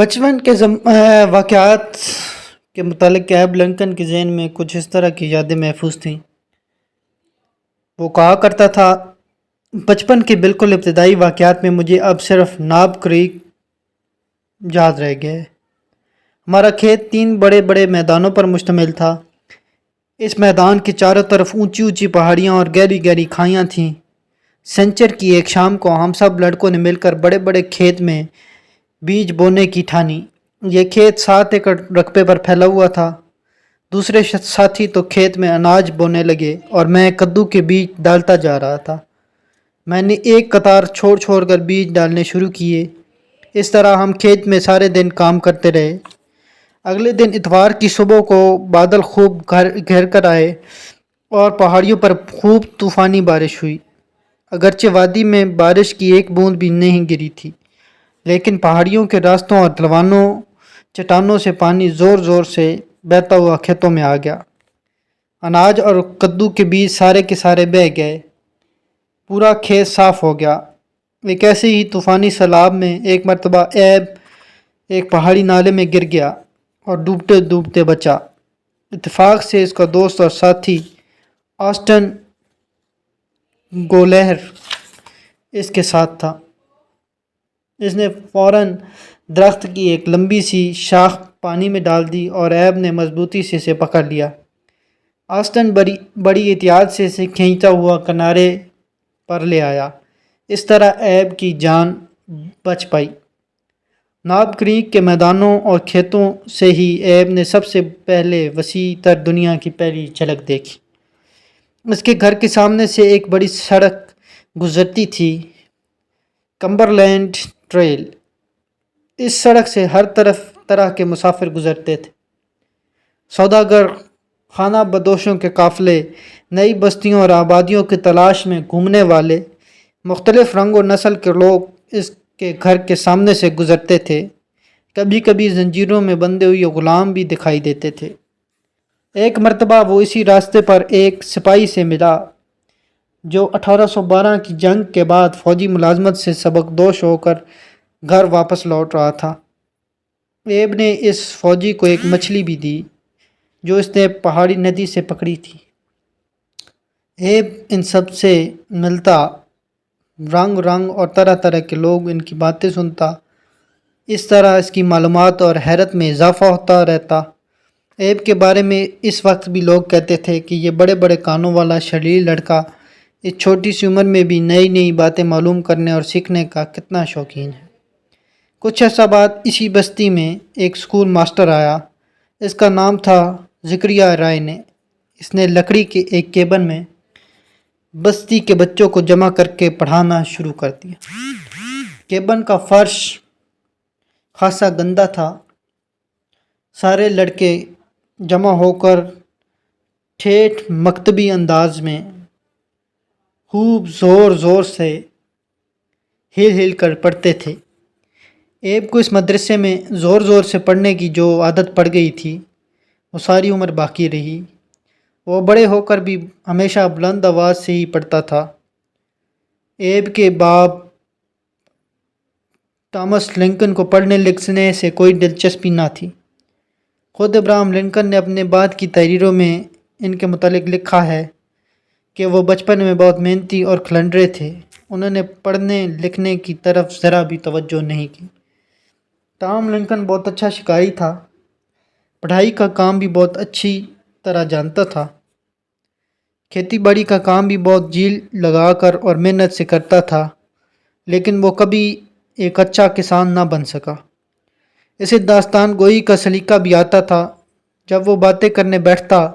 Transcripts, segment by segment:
بچپن کے واقعات کے متعلق ایب لنکن کے ذہن میں کچھ اس طرح کی یادیں محفوظ تھیں۔ وہ کہا کرتا تھا، بچپن کے بالکل ابتدائی واقعات میں مجھے اب صرف ناب کریک یاد رہ گیا ہے۔ ہمارا کھیت 3 بڑے بڑے میدانوں پر مشتمل تھا۔ اس میدان کے چاروں طرف اونچی اونچی پہاڑیاں اور گہری گہری کھائیاں تھیں۔ سنچر کی ایک شام کو ہم سب لڑکوں نے مل کر بڑے بڑے کھیت میں بیج بونے کی ٹھانی۔ یہ کھیت 7 ایکڑ رقبے پر پھیلا ہوا تھا۔ دوسرے ساتھی تو کھیت میں اناج بونے لگے اور میں کدو کے بیج ڈالتا جا رہا تھا۔ میں نے ایک قطار چھوڑ چھوڑ کر بیج ڈالنے شروع کیے۔ اس طرح ہم کھیت میں سارے دن کام کرتے رہے۔ اگلے دن اتوار کی صبح کو بادل خوب گھر کر آئے اور پہاڑیوں پر خوب طوفانی بارش ہوئی۔ اگرچہ وادی میں بارش کی ایک بوند بھی نہیں گری تھی، لیکن پہاڑیوں کے راستوں اور ڈھلوانوں چٹانوں سے پانی زور زور سے بہتا ہوا کھیتوں میں آ گیا۔ اناج اور کدو کے بیج سارے کے سارے بہہ گئے۔ پورا کھیت صاف ہو گیا۔ ایک ایسے ہی طوفانی سیلاب میں ایک مرتبہ ایب ایک پہاڑی نالے میں گر گیا اور ڈوبتے ڈوبتے بچا۔ اتفاق سے اس کا دوست اور ساتھی آسٹن گولہر اس کے ساتھ تھا۔ اس نے فوراً درخت کی ایک لمبی سی شاخ پانی میں ڈال دی اور ایب نے مضبوطی سے اسے پکڑ لیا۔ آسٹن بڑی احتیاط سے اسے کھینچتا ہوا کنارے پر لے آیا۔ اس طرح ایب کی جان بچ پائی۔ ناب کریک کے میدانوں اور کھیتوں سے ہی ایب نے سب سے پہلے وسیع تر دنیا کی پہلی جھلک دیکھی۔ اس کے گھر کے سامنے سے ایک بڑی سڑک گزرتی تھی، کمبرلینڈ ٹریل۔ اس سڑک سے ہر طرح کے مسافر گزرتے تھے۔ سوداگر، خانہ بدوشوں کے قافلے، نئی بستیوں اور آبادیوں کی تلاش میں گھومنے والے، مختلف رنگ و نسل کے لوگ اس کے گھر کے سامنے سے گزرتے تھے۔ کبھی کبھی زنجیروں میں بندھے ہوئے غلام بھی دکھائی دیتے تھے۔ ایک مرتبہ وہ اسی راستے پر ایک سپاہی سے ملا جو 1812 کی جنگ کے بعد فوجی ملازمت سے سبکدوش ہو کر گھر واپس لوٹ رہا تھا۔ ایب نے اس فوجی کو ایک مچھلی بھی دی جو اس نے پہاڑی ندی سے پکڑی تھی۔ ایب ان سب سے ملتا، رنگ اور طرح طرح کے لوگ ان کی باتیں سنتا۔ اس طرح اس کی معلومات اور حیرت میں اضافہ ہوتا رہتا۔ ایب کے بارے میں اس وقت بھی لوگ کہتے تھے کہ یہ بڑے بڑے کانوں والا شریر لڑکا اس چھوٹی سی عمر میں بھی نئی نئی باتیں معلوم کرنے اور سیکھنے کا کتنا شوقین ہے۔ کچھ عرصہ بعد اسی بستی میں ایک اسکول ماسٹر آیا۔ اس کا نام تھا زکریا رائے نے۔ اس نے لکڑی کے ایک کیبن میں بستی کے بچوں کو جمع کر کے پڑھانا شروع کر دیا۔ کیبن کا فرش خاصا گندا تھا۔ سارے لڑکے جمع ہو کر ٹھیٹھ مکتبی انداز میں خوب زور زور سے ہل ہل کر پڑھتے تھے۔ ایب کو اس مدرسے میں زور زور سے پڑھنے کی جو عادت پڑ گئی تھی وہ ساری عمر باقی رہی۔ وہ بڑے ہو کر بھی ہمیشہ بلند آواز سے ہی پڑھتا تھا۔ ایب کے باپ تھامس لنکن کو پڑھنے لکھنے سے کوئی دلچسپی نہ تھی۔ خود ابراہم لنکن نے اپنے بعد کی تحریروں میں ان کے متعلق لکھا ہے کہ وہ بچپن میں بہت محنتی اور کھلنڈرے تھے۔ انہوں نے پڑھنے لکھنے کی طرف ذرا بھی توجہ نہیں کی۔ تاہم لنکن بہت اچھا شکاری تھا، پڑھائی کا کام بھی بہت اچھی طرح جانتا تھا، کھیتی باڑی کا کام بھی بہت جی لگا کر اور محنت سے کرتا تھا، لیکن وہ کبھی ایک اچھا کسان نہ بن سکا۔ اسے داستان گوئی کا سلیقہ بھی آتا تھا۔ جب وہ باتیں کرنے بیٹھتا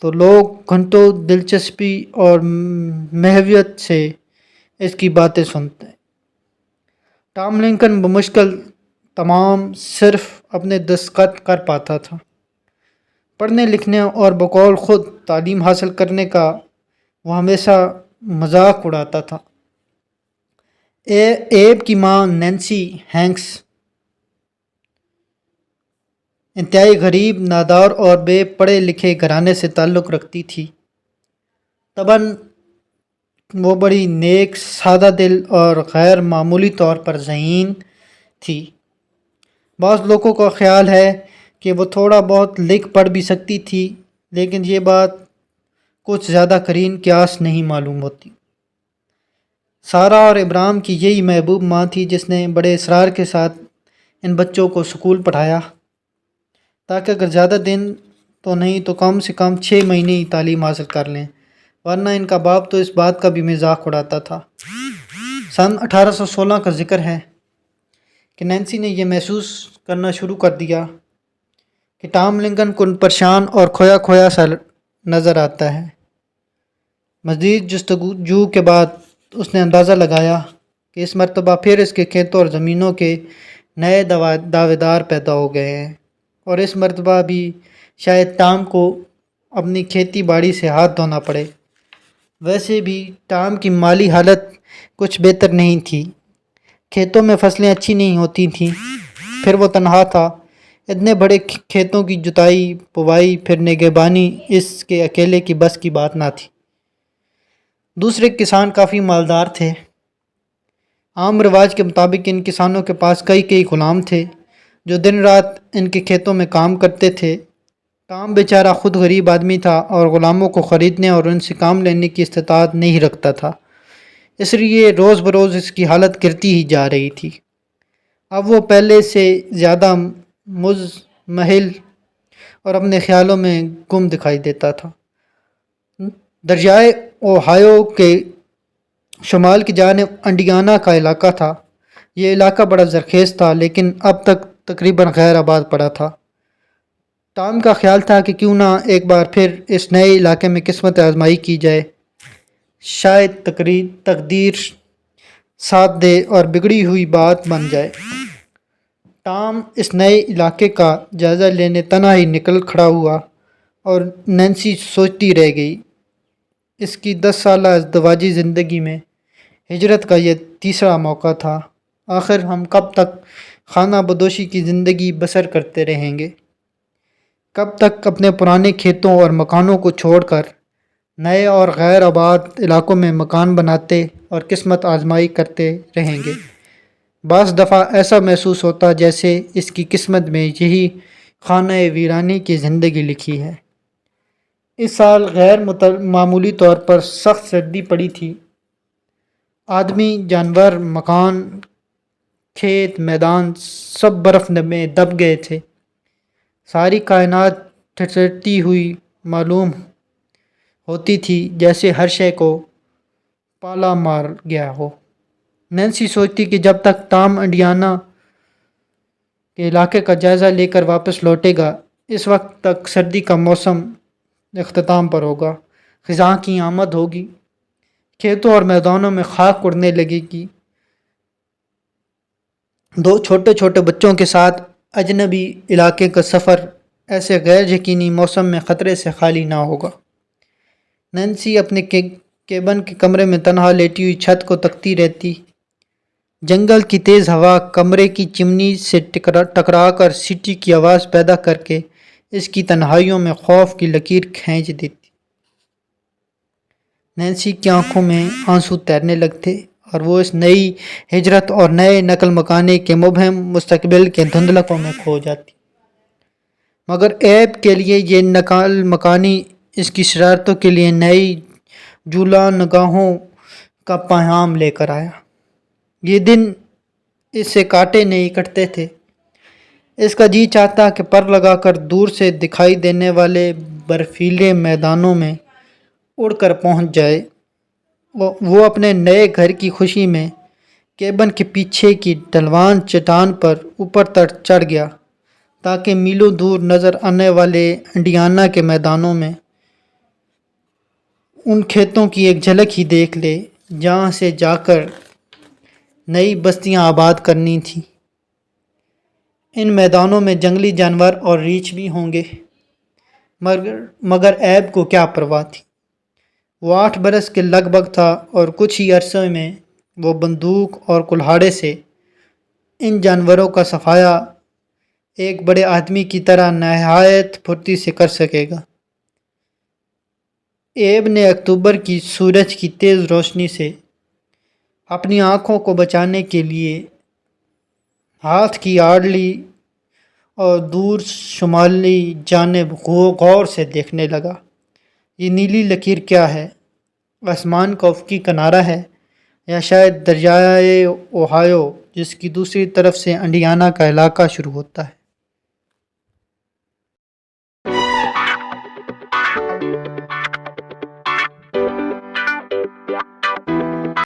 تو لوگ گھنٹوں دلچسپی اور محویت سے اس کی باتیں سنتے۔ ٹام لنکن بمشکل تمام صرف اپنے دستخط کر پاتا تھا۔ پڑھنے لکھنے اور بقول خود تعلیم حاصل کرنے کا وہ ہمیشہ مذاق اڑاتا تھا۔ ایب کی ماں نینسی ہینکس انتہائی غریب، نادار اور بے پڑھے لکھے گھرانے سے تعلق رکھتی تھی۔ طبعاً وہ بڑی نیک، سادہ دل اور غیر معمولی طور پر ذہین تھی۔ بعض لوگوں کا خیال ہے کہ وہ تھوڑا بہت لکھ پڑھ بھی سکتی تھی، لیکن یہ بات کچھ زیادہ قرین قیاس نہیں معلوم ہوتی۔ سارہ اور ابرام کی یہی محبوب ماں تھی جس نے بڑے اصرار کے ساتھ ان بچوں کو اسکول پڑھایا، تاکہ اگر زیادہ دن تو نہیں تو کم سے کم 6 مہینے ہی تعلیم حاصل کر لیں، ورنہ ان کا باپ تو اس بات کا بھی مذاق اڑاتا تھا۔ سن 1816 کا ذکر ہے کہ نینسی نے یہ محسوس کرنا شروع کر دیا کہ ٹام لنکن کن پریشان اور کھویا کھویا سا نظر آتا ہے۔ مزید جستجو کے بعد اس نے اندازہ لگایا کہ اس مرتبہ پھر اس کے کھیتوں اور زمینوں کے نئے دعوے دار پیدا ہو گئے ہیں، اور اس مرتبہ بھی شاید ٹام کو اپنی کھیتی باڑی سے ہاتھ دھونا پڑے۔ ویسے بھی ٹام کی مالی حالت کچھ بہتر نہیں تھی، کھیتوں میں فصلیں اچھی نہیں ہوتی تھیں، پھر وہ تنہا تھا، اتنے بڑے کھیتوں کی جتائی بوائی پھر نگہبانی اس کے اکیلے کی بس کی بات نہ تھی۔ دوسرے کسان کافی مالدار تھے۔ عام رواج کے مطابق ان کسانوں کے پاس کئی غلام تھے جو دن رات ان کے کھیتوں میں کام کرتے تھے۔ ٹام بیچارہ خود غریب آدمی تھا اور غلاموں کو خریدنے اور ان سے کام لینے کی استطاعت نہیں رکھتا تھا، اس لیے روز بروز اس کی حالت گرتی ہی جا رہی تھی۔ اب وہ پہلے سے زیادہ مضمحل اور اپنے خیالوں میں گم دکھائی دیتا تھا۔ دریائے اوہایو کے شمال کی جانب انڈیانا کا علاقہ تھا۔ یہ علاقہ بڑا زرخیز تھا لیکن اب تک تقریباً غیر آباد پڑا تھا۔ ٹام کا خیال تھا کہ کیوں نہ ایک بار پھر اس نئے علاقے میں قسمت آزمائی کی جائے، شاید تقدیر ساتھ دے اور بگڑی ہوئی بات بن جائے۔ ٹام اس نئے علاقے کا جائزہ لینے تنہا ہی نکل کھڑا ہوا اور نینسی سوچتی رہ گئی۔ اس کی 10 سالہ ازدواجی زندگی میں ہجرت کا یہ تیسرا موقع تھا۔ آخر ہم کب تک خانہ بدوشی کی زندگی بسر کرتے رہیں گے؟ کب تک اپنے پرانے کھیتوں اور مکانوں کو چھوڑ کر نئے اور غیر آباد علاقوں میں مکان بناتے اور قسمت آزمائی کرتے رہیں گے؟ بعض دفعہ ایسا محسوس ہوتا جیسے اس کی قسمت میں یہی خانہ ویرانی کی زندگی لکھی ہے۔ اس سال غیر معمولی طور پر سخت سردی پڑی تھی۔ آدمی، جانور، مکان، کھیت، میدان سب برف میں دب گئے تھے۔ ساری کائنات ٹھٹھرتی ہوئی معلوم ہوتی تھی، جیسے ہر شے کو پالا مار گیا ہو۔ نینسی سوچتی کہ جب تک ٹام انڈیانا کے علاقے کا جائزہ لے کر واپس لوٹے گا، اس وقت تک سردی کا موسم اختتام پر ہوگا، خزاں کی آمد ہوگی، کھیتوں اور میدانوں میں خاک اڑنے لگے گی، دو چھوٹے چھوٹے بچوں کے ساتھ اجنبی علاقے کا سفر ایسے غیر یقینی موسم میں خطرے سے خالی نہ ہوگا۔ نینسی اپنے کیبن کے کمرے میں تنہا لیٹی ہوئی چھت کو تکتی رہتی۔ جنگل کی تیز ہوا کمرے کی چمنی سے ٹکرا کر سیٹی کی آواز پیدا کر کے اس کی تنہائیوں میں خوف کی لکیر کھینچ دیتی۔ نینسی کی آنکھوں میں آنسو تیرنے لگتے اور وہ اس نئی ہجرت اور نئے نقل مکانی کے مبہم مستقبل کے دھندلکوں میں کھو جاتی۔ مگر ایب کے لیے یہ نقل مکانی اس کی شرارتوں کے لیے نئی جولاں نگاہوں کا پیغام لے کر آیا۔ یہ دن اس سے کاٹے نہیں کٹتے تھے۔ اس کا جی چاہتا کہ پر لگا کر دور سے دکھائی دینے والے برفیلے میدانوں میں اڑ کر پہنچ جائے۔ وہ اپنے نئے گھر کی خوشی میں کیبن کے پیچھے کی ڈھلوان چٹان پر اوپر تک چڑھ گیا تاکہ میلوں دور نظر آنے والے انڈیانا کے میدانوں میں ان کھیتوں کی ایک جھلک ہی دیکھ لے جہاں سے جا کر نئی بستیاں آباد کرنی تھیں۔ ان میدانوں میں جنگلی جانور اور ریچھ بھی ہوں گے، مگر ایب کو کیا پرواہ تھی۔ وہ 8 برس کے لگ بھگ تھا اور کچھ ہی عرصے میں وہ بندوق اور کلہاڑے سے ان جانوروں کا صفایا ایک بڑے آدمی کی طرح نہایت پھرتی سے کر سکے گا۔ ایب نے اکتوبر کی سورج کی تیز روشنی سے اپنی آنکھوں کو بچانے کے لیے ہاتھ کی آڑلی اور دور شمالی جانب غور سے دیکھنے لگا۔ یہ نیلی لکیر کیا ہے؟ آسمان کا افقی کنارہ ہے، یا شاید دریائے اوہایو جس کی دوسری طرف سے انڈیانا کا علاقہ شروع ہوتا ہے؟